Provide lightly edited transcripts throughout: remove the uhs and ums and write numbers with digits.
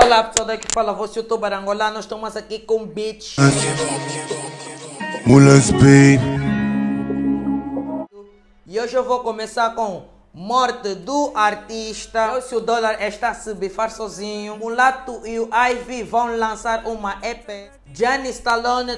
Olá pessoal, daqui fala você, youtuber angolano. Nós estamos aqui com beats Mulas Baby. e hoje eu vou começar com morte do artista. Se o dólar está a se bifar sozinho, Mulato e o Ivy vão lançar uma EP. Gianni Stallone,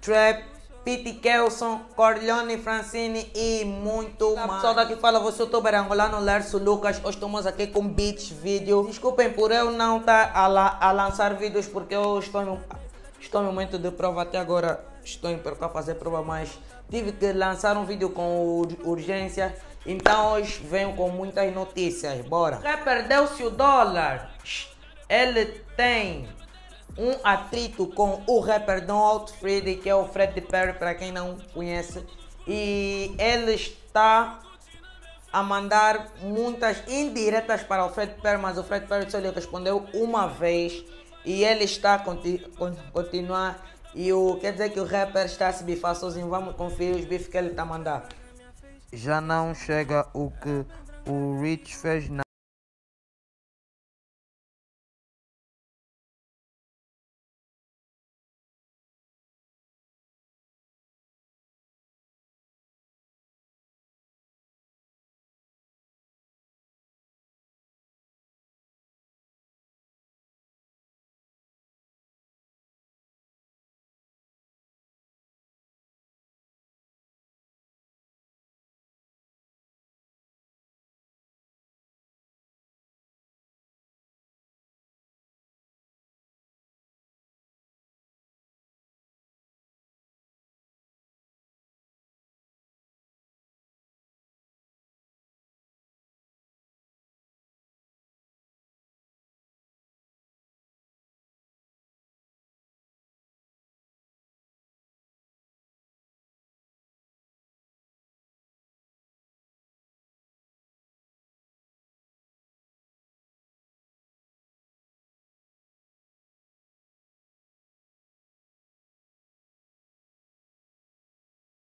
Trap, Pete Kelson, Corleone Francini e muito mais. Pessoal, daqui fala você, youtuber angolano Lerso Lucas. Hoje estamos aqui com beats, vídeo. Desculpem por eu não estar a lançar vídeos, porque eu estou em momento de prova. Até agora estou em para fazer prova, mas tive que lançar um vídeo com urgência. Então hoje venho com muitas notícias. Bora. O rapper Delcio Dólar, ele tem um atrito com o rapper Donald Freddy, que é o Fred Perry, para quem não conhece, e ele está a mandar muitas indiretas para o Fred Perry, mas o Fred Perry só lhe respondeu uma vez e ele está a continuar. E quer dizer que o rapper está a se bifar sozinho. Vamos conferir os bifes que ele está a mandar. Já não chega o que o Rich fez na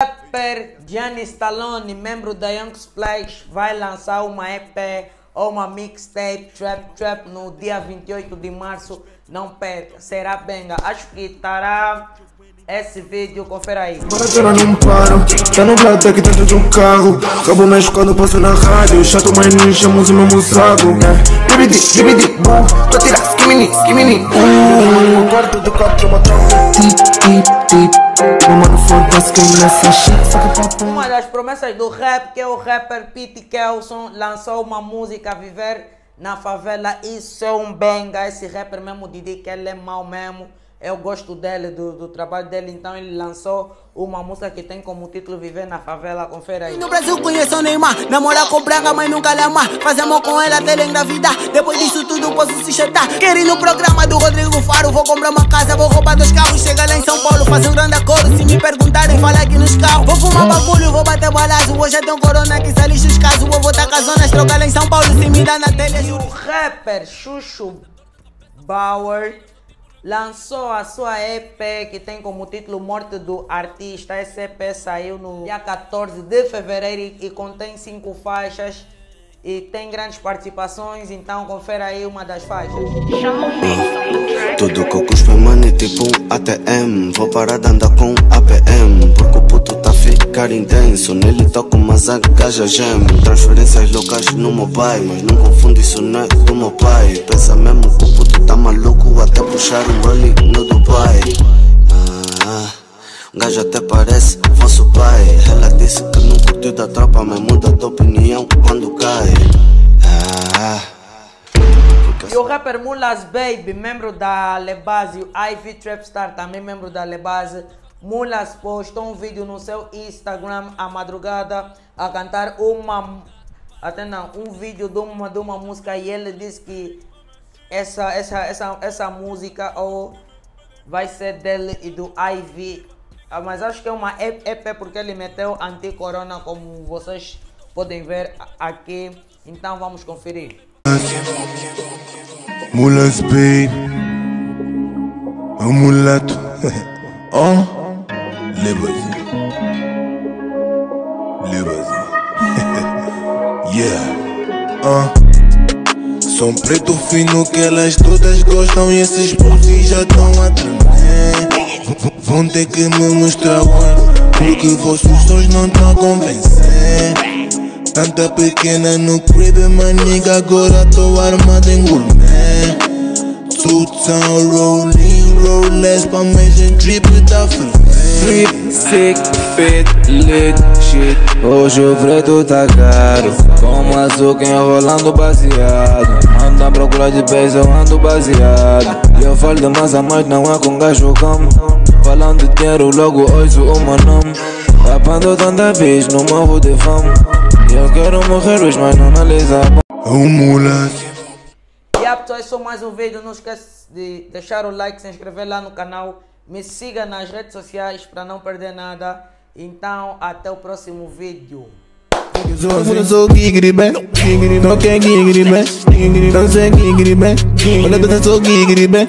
rapper Gianni Stallone, membro da Young Splash, vai lançar uma EP ou uma mixtape Trap no dia 28 de março. Não perca, será benga. Acho que estará esse vídeo, confere aí. Barateira não paro, tá no black aqui dentro de um carro. Cabo mexe quando passo na rádio. Chato, mas não enchemos o mesmo saco. Dibidi, bom, tô tirando skimini. Quarto do quarto, eu boto mano, foda-se quem nessa shit. Uma das promessas do rap, que é o rapper Pete Kelson, lançou uma música Viver na Favela. Isso é um benga. Esse rapper mesmo, Didi, que ele é mau mesmo. Eu gosto dele, do trabalho dele, então ele lançou uma música que tem como título Viver na Favela, confere aí. No Brasil conheço o Neymar, namorar com branca, mas nunca lhe amar. Faz amor com ela até ele engravidar, depois disso tudo posso se chatar. Quero ir no programa do Rodrigo Faro, vou comprar uma casa, vou roubar 2 carros. Chega lá em São Paulo, fazer um grande acordo, se me perguntarem, fala aqui nos carros. Vou fumar bagulho, vou bater balaço, hoje é tão corona que se lixa os casos. Vou voltar com as zonas, trocar lá em São Paulo, se me dá na telha. E o rapper Chuchu Bauer lançou a sua EP que tem como título Morte do Artista. Essa EP saiu no dia 14 de fevereiro e contém 5 faixas e tem grandes participações, então confere aí uma das faixas. Tudo que eu cuspo é money tipo um ATM. Vou parar de andar com APM, porque o puto tá a ficar intenso. Nele toco umas gajas gem. Transferências locais no meu pai, mas não confundo, isso não é do meu pai. Pensa mesmo que o puto tá maluco, até puxar um rolling no Dubai. Um gajo até parece vosso pai. Ela disse que não curtiu da tropa, mas muda de opinião quando cai. E o rapper Mulas Baby, membro da Lebase, o Ivy Trapstar, também membro da Lebase. Mulas postou um vídeo no seu Instagram à madrugada a cantar um vídeo de uma música, e ele disse que essa música vai ser dele e do Ivy. Mas acho que é uma EP porque ele meteu anti-corona, como vocês podem ver aqui. Então vamos conferir. Mulas Baby. Mulato. Liberty. Yeah. Som preto fino que elas todas gostam e esses pulsos já estão a tremer. Vão ter que me mostrar porque vossos sons não estão a convencer. Tanta pequena no crib, maniga, agora tô armado em gourmet. Tudo rolling, rollers pra mexer drip da frente. Sweet, sick, fit, lit, shit. Hoje o preto tá caro, como açúcar enrolando baseado. Ando à procura de peixe, eu ando baseado. E eu falo de massa, mas não é com gajo como. Falando de dinheiro, logo ouço o meu nome. Papando tanta vez no morro de fama. Eu quero morrer hoje, mas não analisar. Moleque. E pessoal, esse é mais um vídeo. Não esquece de deixar o like, se inscrever lá no canal. Me siga nas redes sociais para não perder nada. Então, até o próximo vídeo. Eu sou gigri, man. Não quer gigri, man. Não sei gigri, man. Olha, eu sou gigri, man.